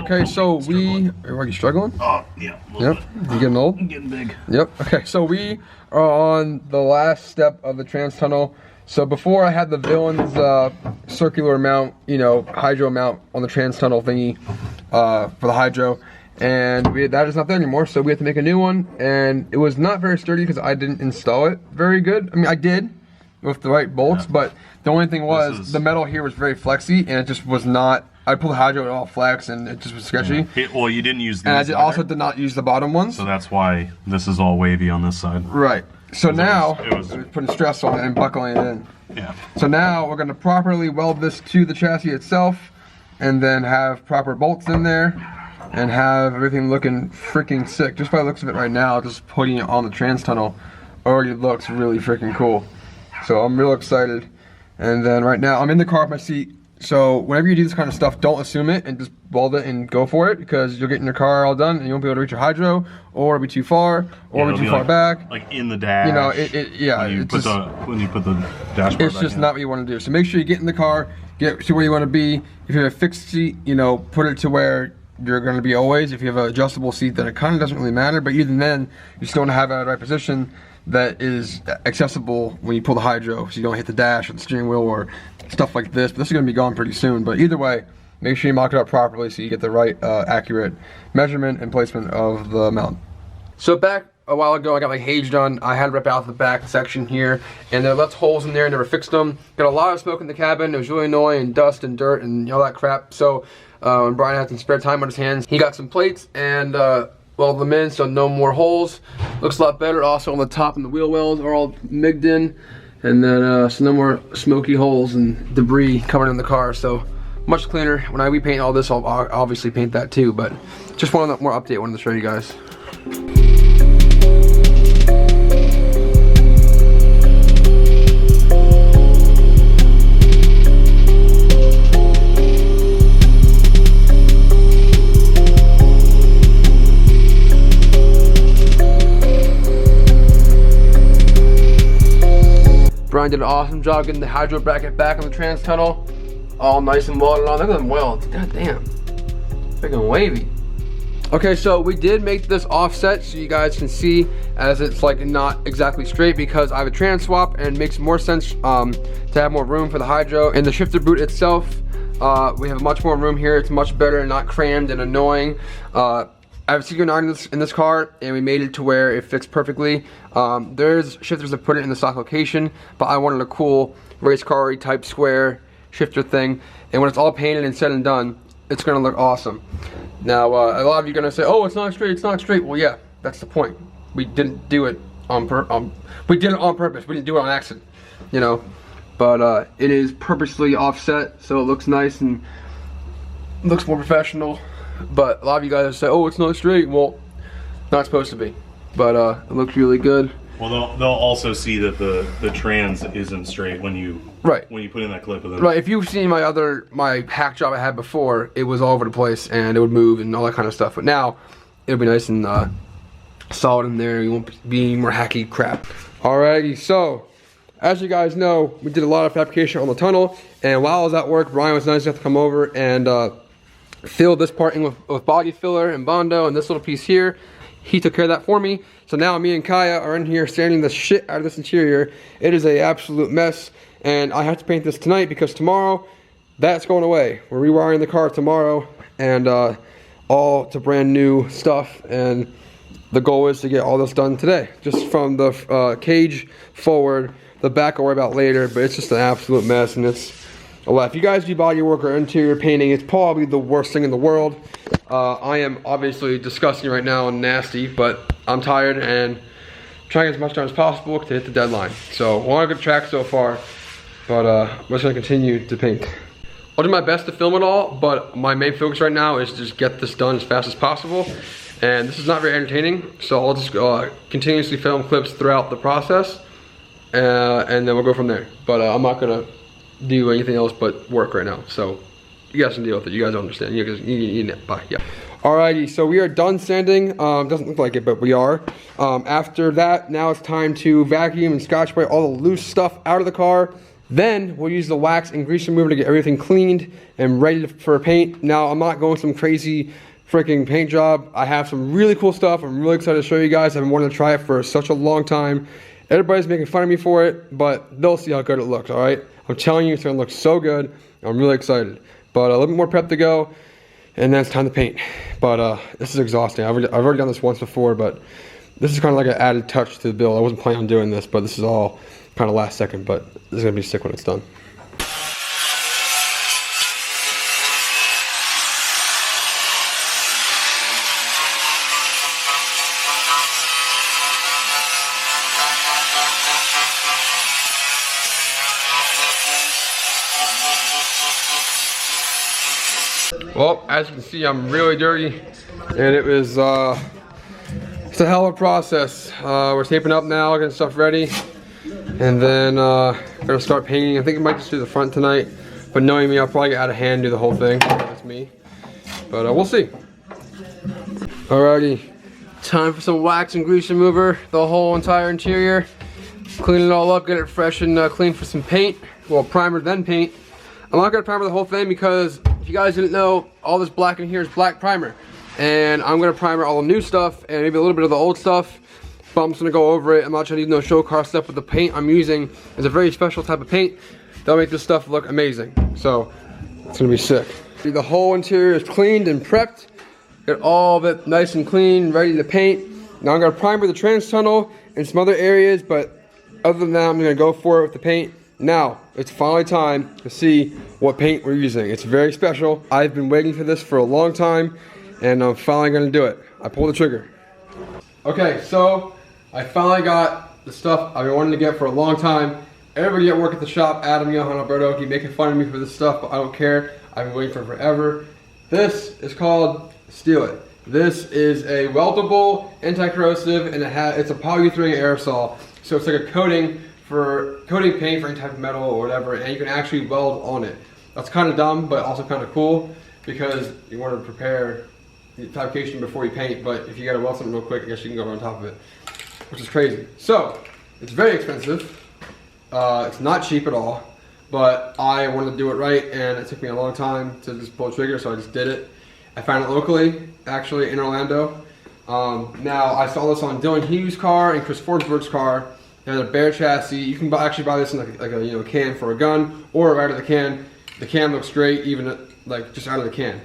Okay, so are you struggling? Oh, yeah. Yep. You getting old? I'm getting big. Yep. Okay, so we are on the last step of the trans tunnel. So before I had the villain's circular mount, hydro mount on the trans tunnel thingy for the hydro, and that is not there anymore. So we have to make a new one, and it was not very sturdy because I didn't install it very good. I mean, I did with the right bolts, but the only thing was the metal here was very flexy, and it just was not. I pulled the hydro, it all flex, and it just was sketchy. Yeah. Well, you didn't use these. And I also did not use the bottom ones. So that's why this is all wavy on this side. Right. So now, it was putting stress on it and buckling it in. Yeah. So now we're going to properly weld this to the chassis itself, and then have proper bolts in there, and have everything looking freaking sick. Just by the looks of it right now, just putting it on the trans tunnel already looks really freaking cool. So I'm real excited. And then right now, I'm in the car with my seat. So whenever you do this kind of stuff, don't assume it and just weld it and go for it, because you'll get in your car all done and you won't be able to reach your hydro, or it'll be too far, or it'll be too far back. Like in the dash. When you put the dashboard it's just not what you want to do. So make sure you get in the car, get to where you want to be. If you have a fixed seat, put it to where you're going to be always. If you have an adjustable seat, then it kind of doesn't really matter. But even then, you still want to have it at the right position that is accessible when you pull the hydro, so you don't hit the dash or the steering wheel or stuff like this. But this is going to be gone pretty soon. But either way, make sure you mock it up properly so you get the right accurate measurement and placement of the mount. So back a while ago, I got my cage done. I had to rip out the back section here, and there left holes in there, never fixed them. Got a lot of smoke in the cabin. It was really annoying, and dust and dirt and all that crap. So when Brian had some spare time on his hands, he got some plates and weld them in, so no more holes. Looks a lot better. Also on the top and the wheel wells are all migged in, and then so no more smoky holes and debris coming in the car. So much cleaner. When I repaint all this, I'll obviously paint that too, but just one more update I wanted to show you guys. Brian did an awesome job getting the hydro bracket back on the trans tunnel, all nice and welded on. Look at them welds, god damn, freaking wavy. Okay, so we did make this offset so you guys can see, as it's like not exactly straight because I have a trans swap, and it makes more sense to have more room for the hydro. And the shifter boot itself, we have much more room here. It's much better and not crammed and annoying. I have a Secret 9 in this car, and we made it to where it fits perfectly. There's shifters that put it in the stock location, but I wanted a cool race car type square shifter thing. And when it's all painted and said and done, it's gonna look awesome. Now, a lot of you are gonna say, "Oh, it's not straight. It's not straight." Well, yeah, that's the point. We didn't do it on we did it on purpose. We didn't do it on accident, But it is purposely offset, so it looks nice and looks more professional. But a lot of you guys say, "Oh, it's not straight." Well, not supposed to be, but it looks really good. Well, they'll also see that the trans isn't straight when you put in that clip of it. Right. If you've seen my hack job I had before, it was all over the place and it would move and all that kind of stuff. But now it'll be nice and solid in there. You won't be any more hacky crap. Alrighty. So as you guys know, we did a lot of fabrication on the tunnel, and while I was at work, Brian was nice enough to come over and fill this part in with body filler and Bondo, and this little piece here, he took care of that for me. So now me and Kaya are in here sanding the shit out of this interior. It is an absolute mess, and I have to paint this tonight because tomorrow that's going away. We're rewiring the car tomorrow, and all to brand new stuff, and the goal is to get all this done today, just from the cage forward. The back I'll worry about later, but it's just an absolute mess, and it's a lot. If you guys do body work or interior painting, it's probably the worst thing in the world. I am obviously disgusting right now and nasty, but I'm tired and trying as much time as possible to hit the deadline. So we're on a good track so far, but I'm just gonna continue to paint. I'll do my best to film it all, but my main focus right now is to just get this done as fast as possible. And this is not very entertaining, so I'll just continuously film clips throughout the process, and then we'll go from there. But I'm not gonna do anything else but work right now, so you guys can deal with it. You guys understand. Bye. Yeah. Alrighty, so we are done sanding. Doesn't look like it, but we are. After that, now it's time to vacuum and scotch spray all the loose stuff out of the car, Then we'll use the wax and grease remover to get everything cleaned and ready for paint. Now I'm not going some crazy freaking paint job. I have some really cool stuff. I'm really excited to show you guys. I've been wanting to try it for such a long time. Everybody's making fun of me for it, but they'll see how good it looks, all right? I'm telling you, it's gonna look so good. I'm really excited. But a little bit more prep to go, and then it's time to paint. But this is exhausting. I've already done this once before, but this is kind of like an added touch to the build. I wasn't planning on doing this, but this is all kind of last second, but this is gonna be sick when it's done. Well, as you can see, I'm really dirty, and it was it's a hell of a process. We're taping up now, getting stuff ready, and then gonna start painting. I think I might just do the front tonight, but knowing me, I'll probably get out of hand, do the whole thing. That's me, but we'll see. Alrighty, time for some wax and grease remover, the whole entire interior. Clean it all up, get it fresh and clean for some paint. Well, primer then paint. I'm not gonna primer the whole thing because if you guys didn't know, all this black in here is black primer. And I'm gonna primer all the new stuff and maybe a little bit of the old stuff, but I'm just gonna go over it. I'm not trying to do no show car stuff, but the paint I'm using is a very special type of paint that'll make this stuff look amazing. So, it's gonna be sick. The whole interior is cleaned and prepped. Get all of it nice and clean, ready to paint. Now I'm gonna primer the trans tunnel and some other areas, but other than that, I'm gonna go for it with the paint. Now, it's finally time to see what paint we're using. It's very special. I've been waiting for this for a long time, and I'm finally gonna do it. I pulled the trigger. Okay, so I finally got the stuff I've been wanting to get for a long time. Everybody at work at the shop, Adam, Johan, Alberto, keep making fun of me for this stuff, but I don't care. I've been waiting for it forever. This is called Steal It. This is a weldable, anti-corrosive, and it's a polyurethane aerosol. So it's like a coating for coating paint for any type of metal or whatever, and you can actually weld on it. That's kind of dumb, but also kind of cool because you want to prepare the fabrication before you paint, but if you gotta weld something real quick, I guess you can go over on top of it, which is crazy. So, it's very expensive. It's not cheap at all, but I wanted to do it right, and it took me a long time to just pull the trigger, so I just did it. I found it locally, actually in Orlando. Now, I saw this on Dylan Hughes' car and Chris Forsberg's car. They had a bare chassis. You can actually buy this in like a can for a gun, or right out of the can. The can looks great, even like just out of the can.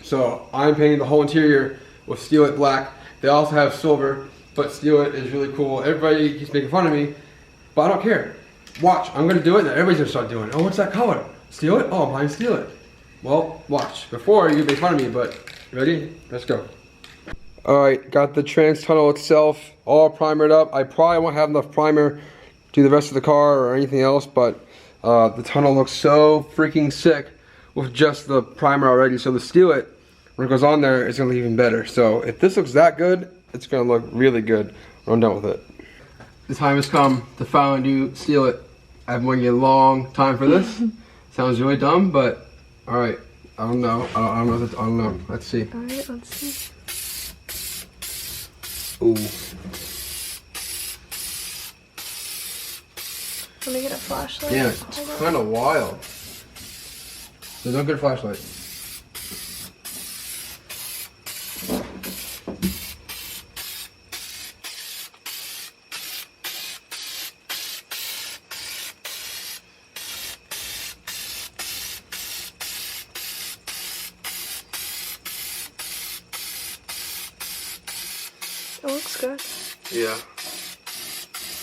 So I'm painting the whole interior with Steal It black. They also have silver, but Steal It is really cool. Everybody keeps making fun of me, but I don't care. Watch, I'm gonna do it, and everybody's gonna start doing it. Oh, what's that color? Steal It? Oh, I'm buying Steal It. Well, watch. Before, you could make fun of me, but ready? Let's go. Alright, got the trans tunnel itself all primered up. I probably won't have enough primer to do the rest of the car or anything else, but the tunnel looks so freaking sick with just the primer already. So the Steal It, when it goes on there, it's gonna look even better. So if this looks that good, it's gonna look really good when I'm done with it. The time has come to finally do Steal It. I've been waiting a long time for this. Sounds really dumb, but alright. I don't know. I don't know. Let's see. Alright, let's see. Ooh. Let me get a flashlight. Yeah, it's kind of wild. There's no good flashlight. It looks good. Yeah.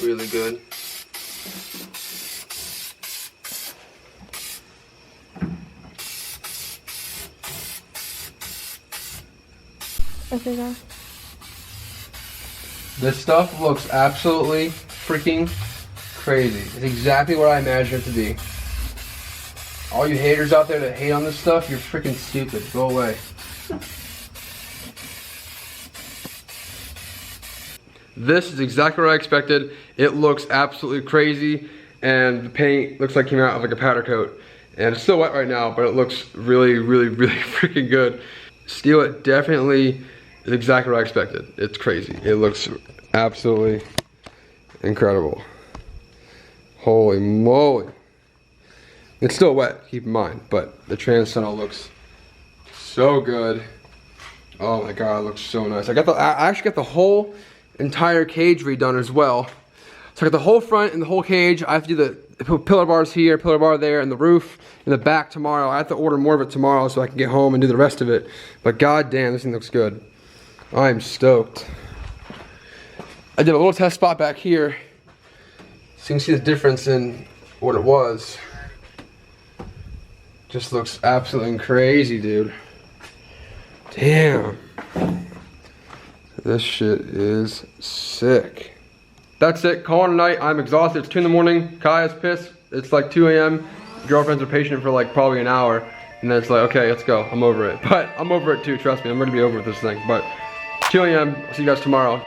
Really good. Okay, go. This stuff looks absolutely freaking crazy. It's exactly what I imagined it to be. All you haters out there that hate on this stuff, you're freaking stupid. Go away. This is exactly what I expected. It looks absolutely crazy, and the paint looks like it came out of like a powder coat. And it's still wet right now, but it looks really, really, really freaking good. Steal It definitely is exactly what I expected. It's crazy. It looks absolutely incredible. Holy moly. It's still wet, keep in mind, but the trans tunnel looks so good. Oh my god, it looks so nice. I actually got the whole entire cage redone as well. So I got the whole front and the whole cage. I have to do the pillar bars here, pillar bar there, and the roof and the back tomorrow. I have to order more of it tomorrow so I can get home and do the rest of it. But god damn, this thing looks good. I'm stoked. I did a little test spot back here, so you can see the difference in what it was. Just looks absolutely crazy, dude. Damn. This shit is sick. That's it, calling tonight. I'm exhausted. It's 2 in the morning. Kaya's pissed. It's like 2 a.m. Girlfriends are patient for like probably an hour. And then it's like, okay, let's go. I'm over it. But I'm over it too, trust me. I'm gonna be over with this thing. But 2 a.m. I'll see you guys tomorrow.